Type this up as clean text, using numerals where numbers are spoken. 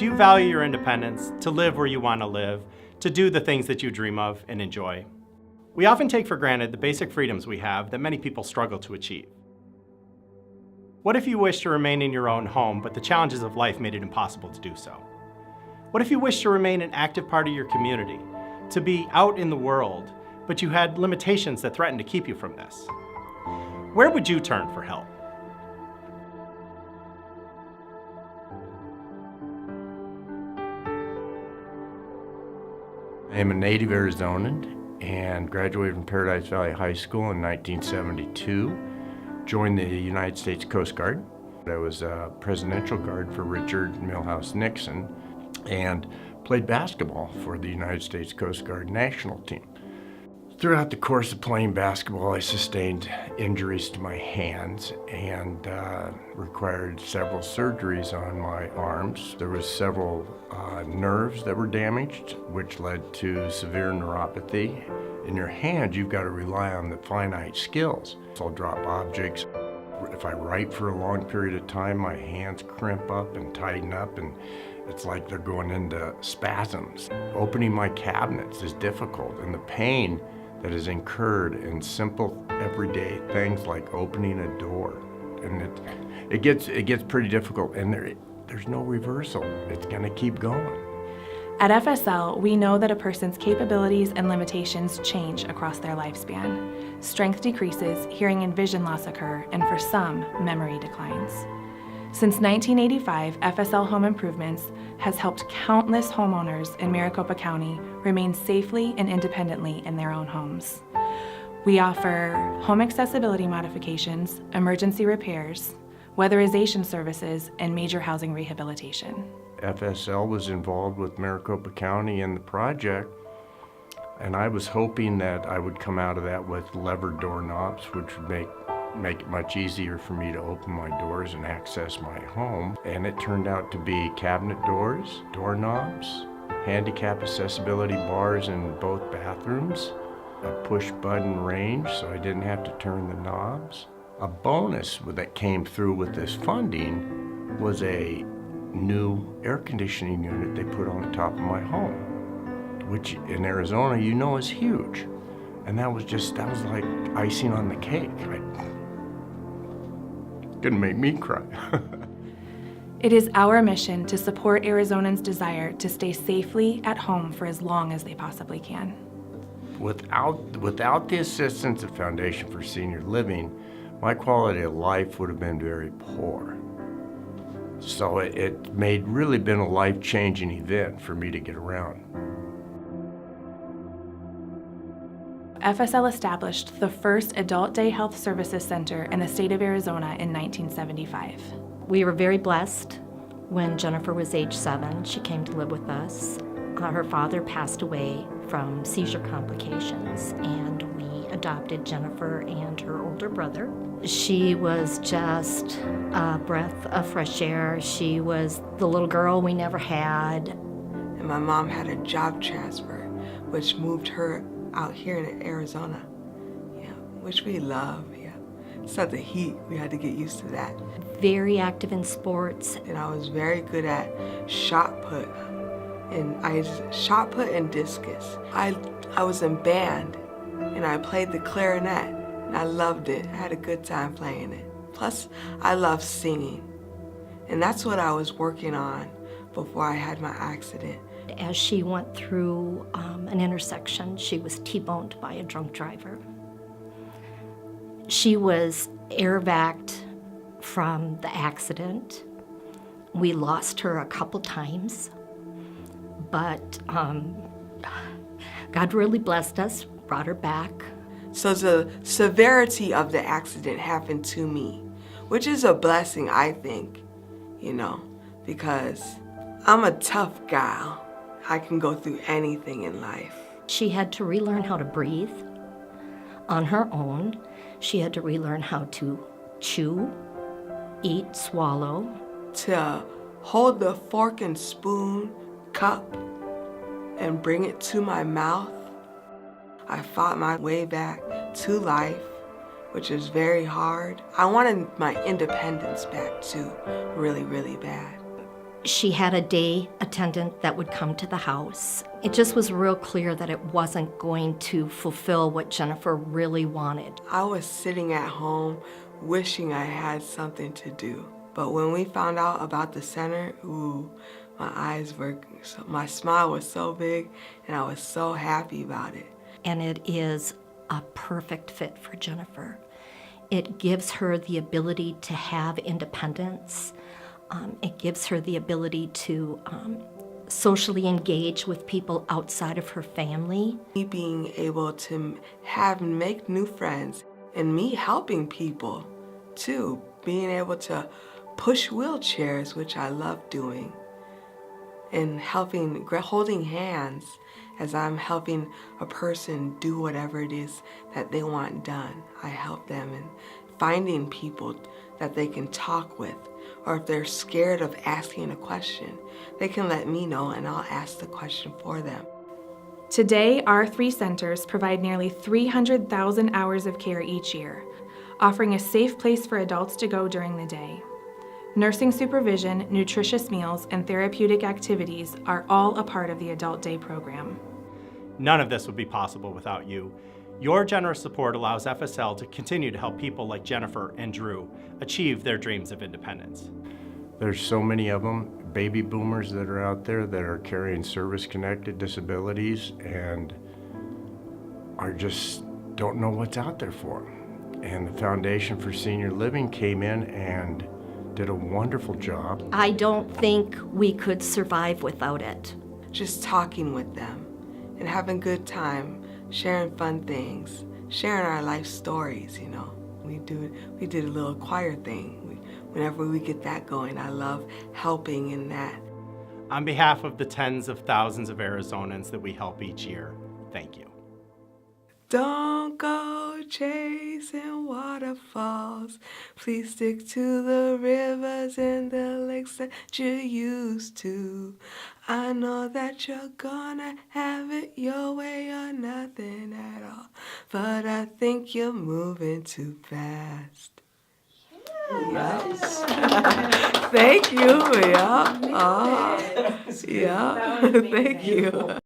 Do you value your independence to live where you want to live, to do the things that you dream of and enjoy? We often take for granted the basic freedoms we have that many people struggle to achieve. What if you wish to remain in your own home, but the challenges of life made it impossible to do so? What if you wish to remain an active part of your community, to be out in the world, but you had limitations that threatened to keep you from this? Where would you turn for help? I am a native Arizonan and graduated from Paradise Valley High School in 1972. Joined the United States Coast Guard. I was a presidential guard for Richard Milhouse Nixon and played basketball for the United States Coast Guard national team. Throughout the course of playing basketball, I sustained injuries to my hands and required several surgeries on my arms. There was several nerves that were damaged, which led to severe neuropathy. In your hand, you've got to rely on the finite skills. So I'll drop objects. If I write for a long period of time, my hands crimp up and tighten up, and it's like they're going into spasms. Opening my cabinets is difficult, and the pain that is incurred in simple everyday things like opening a door. And it gets pretty difficult, and there's no reversal. It's gonna keep going. At FSL, we know that a person's capabilities and limitations change across their lifespan. Strength decreases, hearing and vision loss occur, and for some, memory declines. Since 1985, FSL Home Improvements has helped countless homeowners in Maricopa County remain safely and independently in their own homes. We offer home accessibility modifications, emergency repairs, weatherization services, and major housing rehabilitation. FSL was involved with Maricopa County in the project, and I was hoping that I would come out of that with levered doorknobs, which would make it much easier for me to open my doors and access my home. And it turned out to be cabinet doors, doorknobs, handicap accessibility bars in both bathrooms, a push button range so I didn't have to turn the knobs. A bonus that came through with this funding was a new air conditioning unit they put on the top of my home, which in Arizona, you know, is huge. And that was like icing on the cake. It didn't make me cry. It is our mission to support Arizonans' desire to stay safely at home for as long as they possibly can. Without the assistance of Foundation for Senior Living, my quality of life would have been very poor. So it really been a life-changing event for me to get around. FSL established the first adult day health services center in the state of Arizona in 1975. We were very blessed. When Jennifer was age 7, she came to live with us. Her father passed away from seizure complications, and we adopted Jennifer and her older brother. She was just a breath of fresh air. She was the little girl we never had. And my mom had a job transfer, which moved her out here in Arizona, which we love, So the heat, we had to get used to that. Very active in sports. And I was very good at shot put, shot put and discus. I was in band, and I played the clarinet, and I loved it. I had a good time playing it. Plus, I love singing, and that's what I was working on before I had my accident. As she went through an intersection, she was T-boned by a drunk driver. She was air-vac'd from the accident. We lost her a couple times, but God really blessed us, brought her back. So the severity of the accident happened to me, which is a blessing, I think, because I'm a tough gal. I can go through anything in life. She had to relearn how to breathe on her own. She had to relearn how to chew, eat, swallow. To hold the fork and spoon, cup, and bring it to my mouth. I fought my way back to life, which is very hard. I wanted my independence back too, really, really bad. She had a day attendant that would come to the house. It just was real clear that it wasn't going to fulfill what Jennifer really wanted. I was sitting at home wishing I had something to do. But when we found out about the center, ooh, my smile was so big and I was so happy about it. And it is a perfect fit for Jennifer. It gives her the ability to have independence. It gives her the ability to socially engage with people outside of her family. Me being able to make new friends and me helping people too, being able to push wheelchairs, which I love doing, and holding hands as I'm helping a person do whatever it is that they want done. I help them in finding people that they can talk with, or if they're scared of asking a question, they can let me know and I'll ask the question for them. Today, our 3 centers provide nearly 300,000 hours of care each year, offering a safe place for adults to go during the day. Nursing supervision, nutritious meals, and therapeutic activities are all a part of the Adult Day program. None of this would be possible without you. Your generous support allows FSL to continue to help people like Jennifer and Drew achieve their dreams of independence. There's so many of them, baby boomers that are out there that are carrying service-connected disabilities and are just don't know what's out there for them. And the Foundation for Senior Living came in and did a wonderful job. I don't think we could survive without it. Just talking with them and having a good time, sharing fun things, sharing our life stories, you know. We did a little choir thing. Whenever we get that going, I love helping in that. On behalf of the tens of thousands of Arizonans that we help each year, thank you. Don't go chasing waterfalls. Please stick to the rivers and the lakes that you used to. I know that you're gonna have it your way or nothing at all, but I think you're moving too fast. Yes. Thank you. Yeah. Yeah. Thank you.